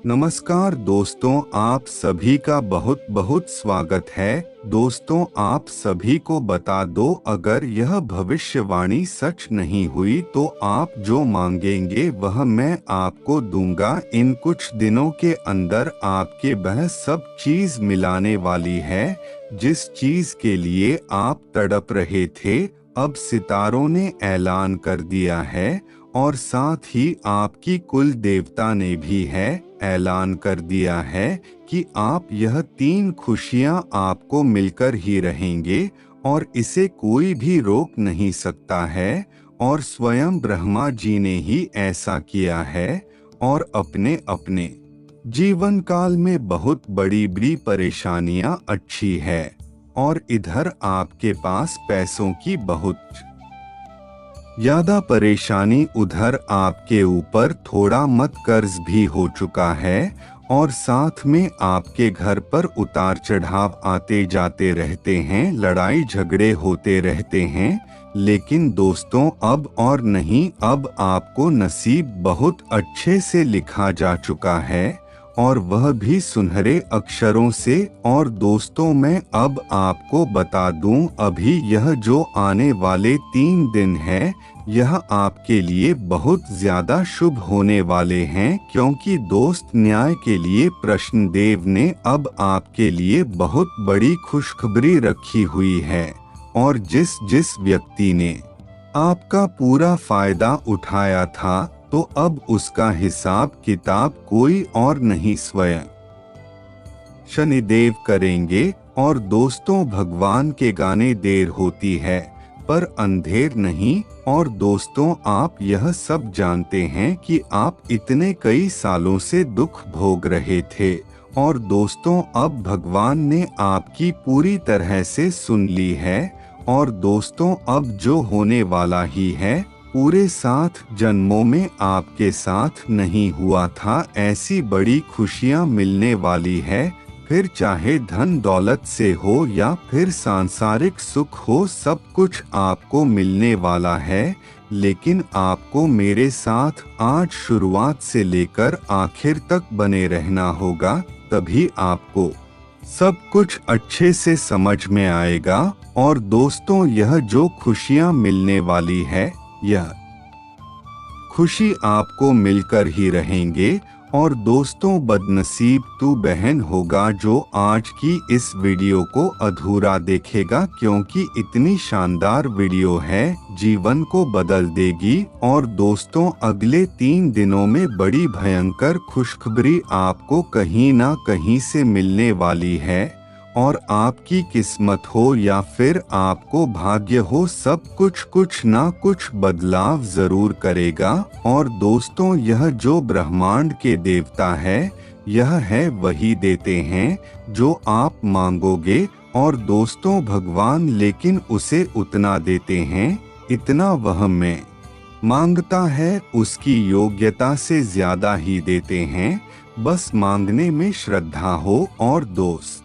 नमस्कार दोस्तों, आप सभी का बहुत बहुत स्वागत है। दोस्तों, आप सभी को बता दो, अगर यह भविष्यवाणी सच नहीं हुई तो आप जो मांगेंगे वह मैं आपको दूंगा। इन कुछ दिनों के अंदर आपके वह सब चीज मिलाने वाली है जिस चीज के लिए आप तड़प रहे थे। अब सितारों ने ऐलान कर दिया है और साथ ही आपकी कुल देवता ने भी ऐलान कर दिया है कि आप यह 3 खुशियां आपको मिलकर ही रहेंगे और इसे कोई भी रोक नहीं सकता है। और स्वयं ब्रह्मा जी ने ही ऐसा किया है और अपने अपने जीवन काल में बहुत बड़ी बड़ी परेशानियां अच्छी है और इधर आपके पास पैसों की बहुत ज्यादा परेशानी, उधर आपके ऊपर थोड़ा मत कर्ज भी हो चुका है और साथ में आपके घर पर उतार चढ़ाव आते जाते रहते हैं, लड़ाई झगड़े होते रहते हैं। लेकिन दोस्तों, अब और नहीं, अब आपको नसीब बहुत अच्छे से लिखा जा चुका है और वह भी सुनहरे अक्षरों से। और दोस्तों, मैं अब आपको बता दूं, अभी यह जो आने वाले 3 दिन है यह आपके लिए बहुत ज्यादा शुभ होने वाले हैं, क्योंकि दोस्त, न्याय के लिए प्रश्नदेव ने अब आपके लिए बहुत बड़ी खुशखबरी रखी हुई है। और जिस जिस व्यक्ति ने आपका पूरा फायदा उठाया था, तो अब उसका हिसाब किताब कोई और नहीं, स्वयं शनिदेव करेंगे। और दोस्तों, भगवान के गाने देर होती है पर अंधेर नहीं। और दोस्तों, आप यह सब जानते हैं कि आप इतने कई सालों से दुख भोग रहे थे और दोस्तों, अब भगवान ने आपकी पूरी तरह से सुन ली है। और दोस्तों, अब जो होने वाला ही है, पूरे 7 जन्मों में आपके साथ नहीं हुआ था, ऐसी बड़ी खुशियां मिलने वाली है। फिर चाहे धन दौलत से हो या फिर सांसारिक सुख हो, सब कुछ आपको मिलने वाला है। लेकिन आपको मेरे साथ आज शुरुआत से लेकर आखिर तक बने रहना होगा, तभी आपको सब कुछ अच्छे से समझ में आएगा। और दोस्तों, यह जो खुशियां मिलने वाली है, यह खुशी आपको मिलकर ही रहेंगे। और दोस्तों, बदनसीब तू बहन होगा जो आज की इस वीडियो को अधूरा देखेगा, क्योंकि इतनी शानदार वीडियो है, जीवन को बदल देगी। और दोस्तों, अगले 3 दिनों में बड़ी भयंकर खुशखबरी आपको कहीं ना कहीं से मिलने वाली है। और आपकी किस्मत हो या फिर आपको भाग्य हो, सब कुछ ना कुछ बदलाव जरूर करेगा। और दोस्तों, यह जो ब्रह्मांड के देवता है, यह है वही देते हैं जो आप मांगोगे। और दोस्तों, भगवान लेकिन उसे उतना देते हैं, इतना वह में मांगता है उसकी योग्यता से ज्यादा ही देते हैं, बस मांगने में श्रद्धा हो। और दोस्त,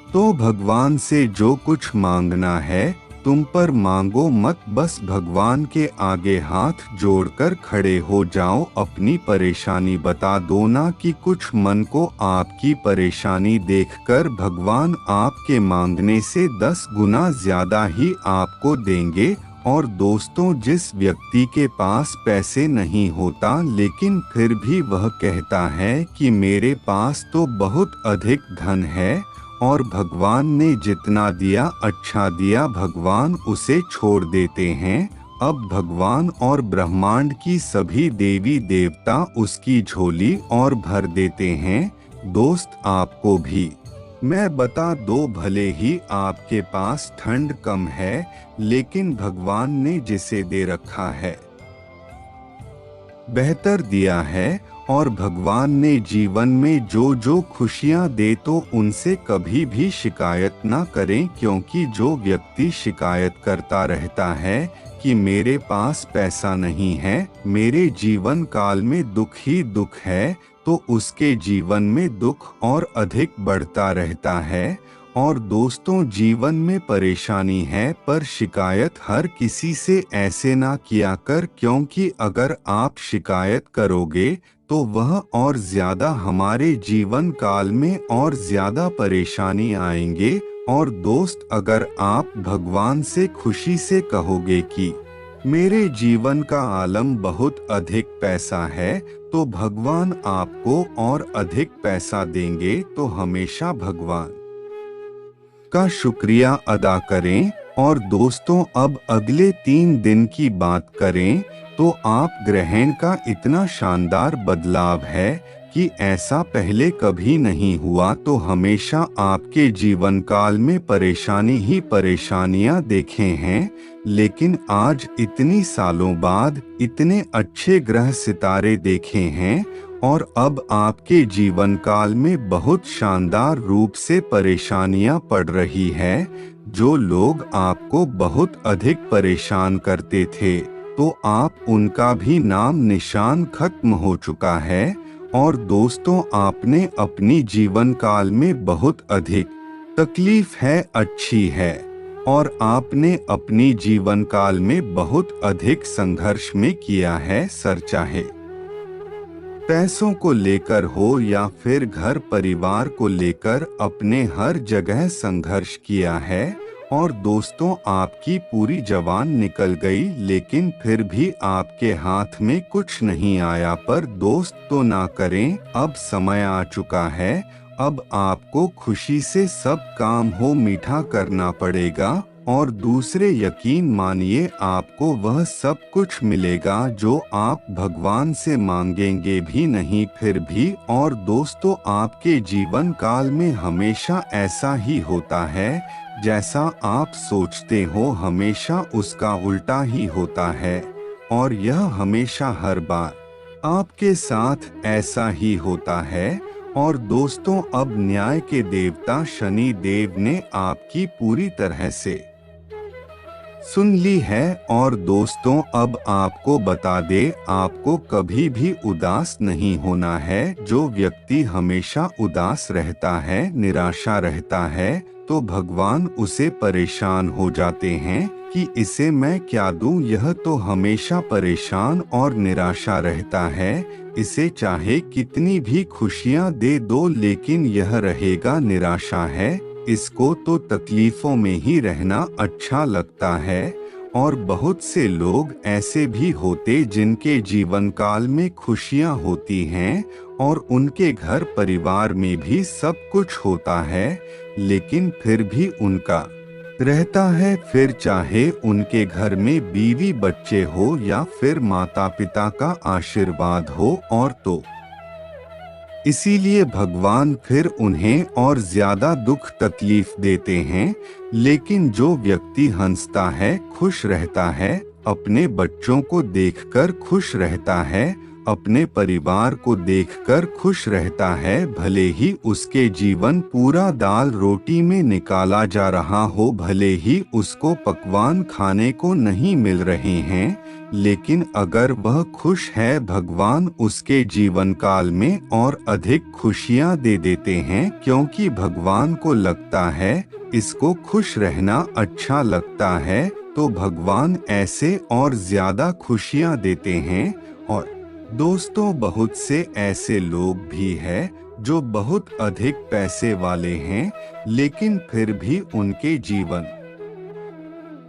तो भगवान से जो कुछ मांगना है तुम पर मांगो मत, बस भगवान के आगे हाथ जोड़कर खड़े हो जाओ, अपनी परेशानी बता दो ना कि कुछ मन को आपकी परेशानी देखकर भगवान आपके मांगने से 10 गुना ज्यादा ही आपको देंगे। और दोस्तों, जिस व्यक्ति के पास पैसे नहीं होता लेकिन फिर भी वह कहता है कि मेरे पास तो बहुत अधिक धन है और भगवान ने जितना दिया अच्छा दिया, भगवान उसे छोड़ देते हैं। अब भगवान और ब्रह्मांड की सभी देवी देवता उसकी झोली और भर देते हैं। दोस्त, आपको भी मैं बता दो, भले ही आपके पास ठंड कम है, लेकिन भगवान ने जिसे दे रखा है बेहतर दिया है। और भगवान ने जीवन में जो जो खुशियां दे, तो उनसे कभी भी शिकायत ना करें, क्योंकि जो व्यक्ति शिकायत करता रहता है कि मेरे पास पैसा नहीं है, मेरे जीवन काल में दुख ही दुख है, तो उसके जीवन में दुख और अधिक बढ़ता रहता है। और दोस्तों, जीवन में परेशानी है पर शिकायत हर किसी से ऐसे ना किया कर, क्योंकि अगर आप शिकायत करोगे तो वह और ज्यादा हमारे जीवन काल में और ज्यादा परेशानी आएंगे। और दोस्त, अगर आप भगवान से खुशी से कहोगे कि मेरे जीवन का आलम बहुत अधिक पैसा है, तो भगवान आपको और अधिक पैसा देंगे। तो हमेशा भगवान का शुक्रिया अदा करें। और दोस्तों, अब अगले 3 दिन की बात करें तो आप ग्रहण का इतना शानदार बदलाव है कि ऐसा पहले कभी नहीं हुआ। तो हमेशा आपके जीवन काल में परेशानी ही परेशानियां देखे हैं, लेकिन आज इतनी सालों बाद इतने अच्छे ग्रह सितारे देखे हैं। और अब आपके जीवन काल में बहुत शानदार रूप से परेशानियां पड़ रही है। जो लोग आपको बहुत अधिक परेशान करते थे, तो आप उनका भी नाम निशान खत्म हो चुका है। और दोस्तों, आपने अपनी जीवन काल में बहुत अधिक तकलीफ है अच्छी है, और आपने अपनी जीवन काल में बहुत अधिक संघर्ष में किया है। सर चाहे पैसों को लेकर हो या फिर घर परिवार को लेकर, अपने हर जगह संघर्ष किया है। और दोस्तों, आपकी पूरी जवान निकल गई, लेकिन फिर भी आपके हाथ में कुछ नहीं आया। पर दोस्त, तो ना करें, अब समय आ चुका है। अब आपको खुशी से सब काम हो मीठा करना पड़ेगा। और दूसरे, यकीन मानिए, आपको वह सब कुछ मिलेगा जो आप भगवान से मांगेंगे भी नहीं फिर भी। और दोस्तों, आपके जीवन काल में हमेशा ऐसा ही होता है, जैसा आप सोचते हो हमेशा उसका उल्टा ही होता है। और यह हमेशा हर बार आपके साथ ऐसा ही होता है। और दोस्तों, अब न्याय के देवता शनि देव ने आपकी पूरी तरह से सुन ली है। और दोस्तों, अब आपको बता दे, आपको कभी भी उदास नहीं होना है। जो व्यक्ति हमेशा उदास रहता है, निराशा रहता है, तो भगवान उसे परेशान हो जाते हैं कि इसे मैं क्या दूं, यह तो हमेशा परेशान और निराशा रहता है। इसे चाहे कितनी भी खुशियां दे दो, लेकिन यह रहेगा निराशा है। इसको तो तकलीफों में ही रहना अच्छा लगता है। और बहुत से लोग ऐसे भी होते जिनके जीवन काल में खुशियां होती हैं और उनके घर परिवार में भी सब कुछ होता है, लेकिन फिर भी उनका रहता है। फिर चाहे उनके घर में बीवी बच्चे हो या फिर माता पिता का आशीर्वाद हो, और तो इसीलिए भगवान फिर उन्हें और ज्यादा दुख तकलीफ देते हैं। लेकिन जो व्यक्ति हंसता है, खुश रहता है, अपने बच्चों को देखकर खुश रहता है, अपने परिवार को देखकर खुश रहता है, भले ही उसके जीवन पूरा दाल रोटी में निकाला जा रहा हो, भले ही उसको पकवान खाने को नहीं मिल रहे हैं, लेकिन अगर वह खुश है, भगवान उसके जीवन काल में और अधिक खुशियां दे देते हैं, क्योंकि भगवान को लगता है इसको खुश रहना अच्छा लगता है, तो भगवान ऐसे और ज्यादा खुशियां देते हैं। और दोस्तों, बहुत से ऐसे लोग भी हैं जो बहुत अधिक पैसे वाले हैं, लेकिन फिर भी उनके जीवन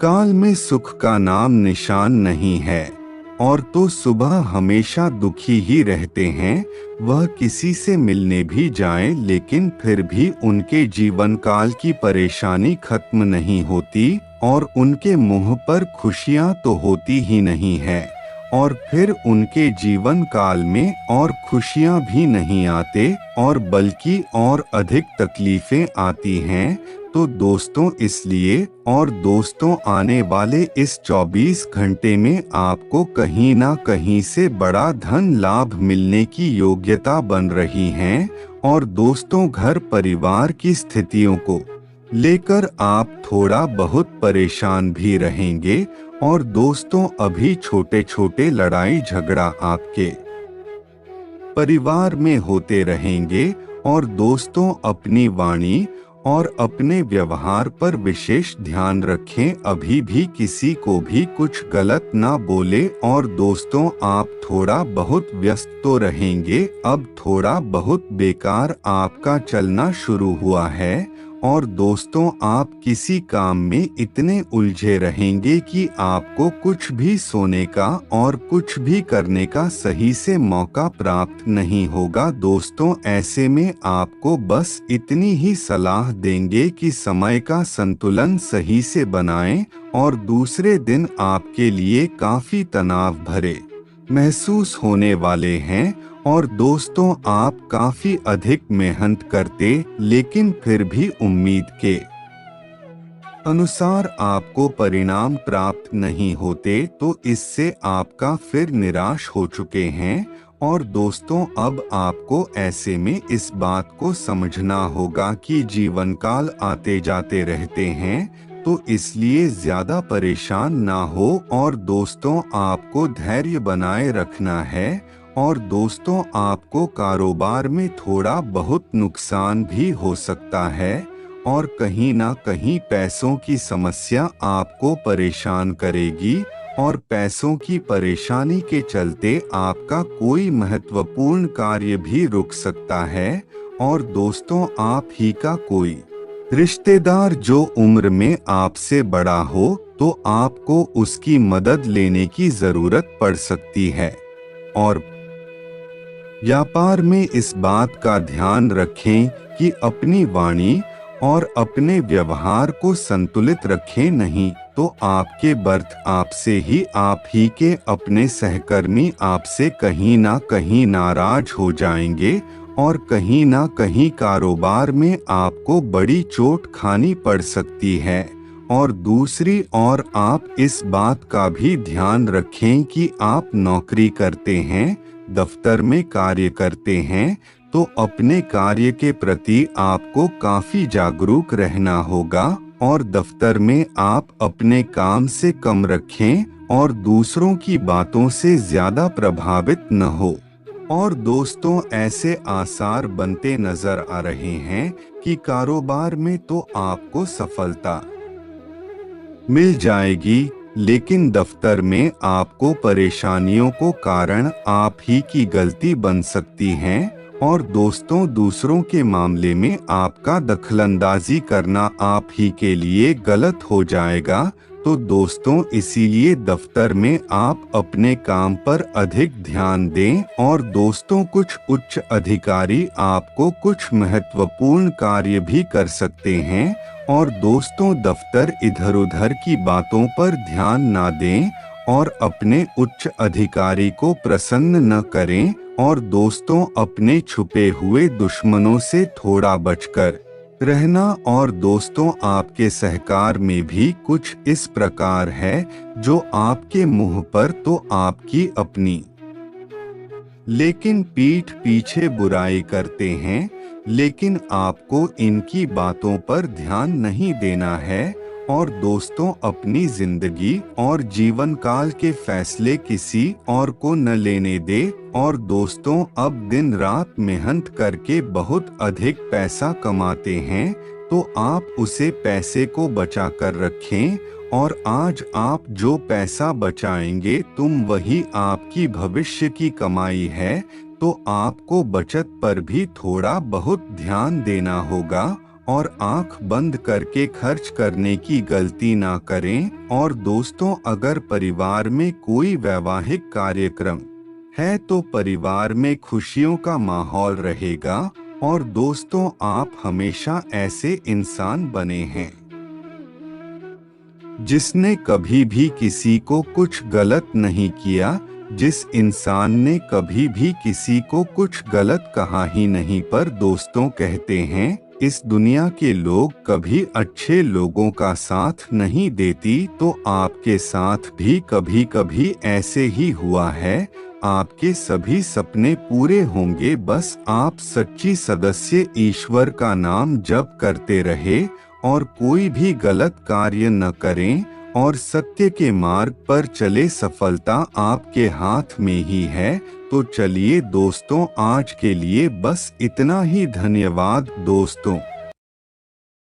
काल में सुख का नाम निशान नहीं है, और तो सुबह हमेशा दुखी ही रहते हैं। वह किसी से मिलने भी जाएं, लेकिन फिर भी उनके जीवन काल की परेशानी खत्म नहीं होती, और उनके मुंह पर खुशियां तो होती ही नहीं है, और फिर उनके जीवन काल में और खुशियां भी नहीं आते, और बल्कि और अधिक तकलीफें आती हैं। तो दोस्तों, इसलिए और दोस्तों, आने वाले इस 24 घंटे में आपको कहीं ना कहीं से बड़ा धन लाभ मिलने की योग्यता बन रही है। और दोस्तों, घर परिवार की स्थितियों को लेकर आप थोड़ा बहुत परेशान भी रहेंगे। और दोस्तों, अभी छोटे छोटे लड़ाई झगड़ा आपके परिवार में होते रहेंगे। और दोस्तों, अपनी वाणी और अपने व्यवहार पर विशेष ध्यान रखें, अभी भी किसी को भी कुछ गलत ना बोले। और दोस्तों, आप थोड़ा बहुत व्यस्त तो रहेंगे, अब थोड़ा बहुत बेकार आपका चलना शुरू हुआ है। और दोस्तों, आप किसी काम में इतने उलझे रहेंगे कि आपको कुछ भी सोने का और कुछ भी करने का सही से मौका प्राप्त नहीं होगा। दोस्तों, ऐसे में आपको बस इतनी ही सलाह देंगे कि समय का संतुलन सही से बनाएं, और दूसरे दिन आपके लिए काफी तनाव भरे महसूस होने वाले हैं। और दोस्तों, आप काफी अधिक मेहनत करते, लेकिन फिर भी उम्मीद के अनुसार आपको परिणाम प्राप्त नहीं होते, तो इससे आपका फिर निराश हो चुके हैं। और दोस्तों, अब आपको ऐसे में इस बात को समझना होगा कि जीवन काल आते जाते रहते हैं, तो इसलिए ज्यादा परेशान ना हो। और दोस्तों, आपको धैर्य बनाए रखना है। और दोस्तों, आपको कारोबार में थोड़ा बहुत नुकसान भी हो सकता है, और कहीं ना कहीं पैसों की समस्या आपको परेशान करेगी, और पैसों की परेशानी के चलते आपका कोई महत्वपूर्ण कार्य भी रुक सकता है। और दोस्तों, आप ही का कोई रिश्तेदार जो उम्र में आपसे बड़ा हो, तो आपको उसकी मदद लेने की जरूरत पड़ सकती है। और व्यापार में इस बात का ध्यान रखें कि अपनी वाणी और अपने व्यवहार को संतुलित रखें, नहीं तो आपके बर्थ आपसे ही, आप ही के अपने सहकर्मी आपसे कहीं ना कहीं नाराज हो जाएंगे, और कहीं ना कहीं कारोबार में आपको बड़ी चोट खानी पड़ सकती है। और दूसरी ओर आप इस बात का भी ध्यान रखें कि आप नौकरी करते हैं, दफ्तर में कार्य करते हैं, तो अपने कार्य के प्रति आपको काफी जागरूक रहना होगा। और दफ्तर में आप अपने काम से कम रखें, और दूसरों की बातों से ज्यादा प्रभावित न हो। और दोस्तों, ऐसे आसार बनते नजर आ रहे हैं कि कारोबार में तो आपको सफलता मिल जाएगी, लेकिन दफ्तर में आपको परेशानियों को कारण आप ही की गलती बन सकती हैं। और दोस्तों, दूसरों के मामले में आपका दखलंदाजी करना आप ही के लिए गलत हो जाएगा। तो दोस्तों, इसीलिए दफ्तर में आप अपने काम पर अधिक ध्यान दें। और दोस्तों, कुछ उच्च अधिकारी आपको कुछ महत्वपूर्ण कार्य भी कर सकते हैं। और दोस्तों, दफ्तर इधर उधर की बातों पर ध्यान ना दें, और अपने उच्च अधिकारी को प्रसन्न न करें। और दोस्तों, अपने छुपे हुए दुश्मनों से थोड़ा बचकर रहना। और दोस्तों, आपके सहकार में भी कुछ इस प्रकार है, जो आपके मुंह पर तो आपकी अपनी, लेकिन पीठ पीछे बुराई करते हैं। लेकिन आपको इनकी बातों पर ध्यान नहीं देना है। और दोस्तों, अपनी जिंदगी और जीवन काल के फैसले किसी और को न लेने दे। और दोस्तों, अब दिन रात मेहनत करके बहुत अधिक पैसा कमाते हैं, तो आप उसे पैसे को बचा कर रखें। और आज आप जो पैसा बचाएंगे, तुम वही आपकी भविष्य की कमाई है, तो आपको बचत पर भी थोड़ा बहुत ध्यान देना होगा। और आंख बंद करके खर्च करने की गलती ना करें। और दोस्तों, अगर परिवार में कोई वैवाहिक कार्यक्रम है, तो परिवार में खुशियों का माहौल रहेगा। और दोस्तों, आप हमेशा ऐसे इंसान बने हैं जिसने कभी भी किसी को कुछ गलत नहीं किया, जिस इंसान ने कभी भी किसी को कुछ गलत कहा ही नहीं। पर दोस्तों, कहते हैं, इस दुनिया के लोग कभी अच्छे लोगों का साथ नहीं देती, तो आपके साथ भी कभी कभी ऐसे ही हुआ है। आपके सभी सपने पूरे होंगे, बस आप सच्ची सदस्य ईश्वर का नाम जप करते रहे, और कोई भी गलत कार्य न करें, और सत्य के मार्ग पर चले। सफलता आपके हाथ में ही है। तो चलिए दोस्तों, आज के लिए बस इतना ही। धन्यवाद दोस्तों।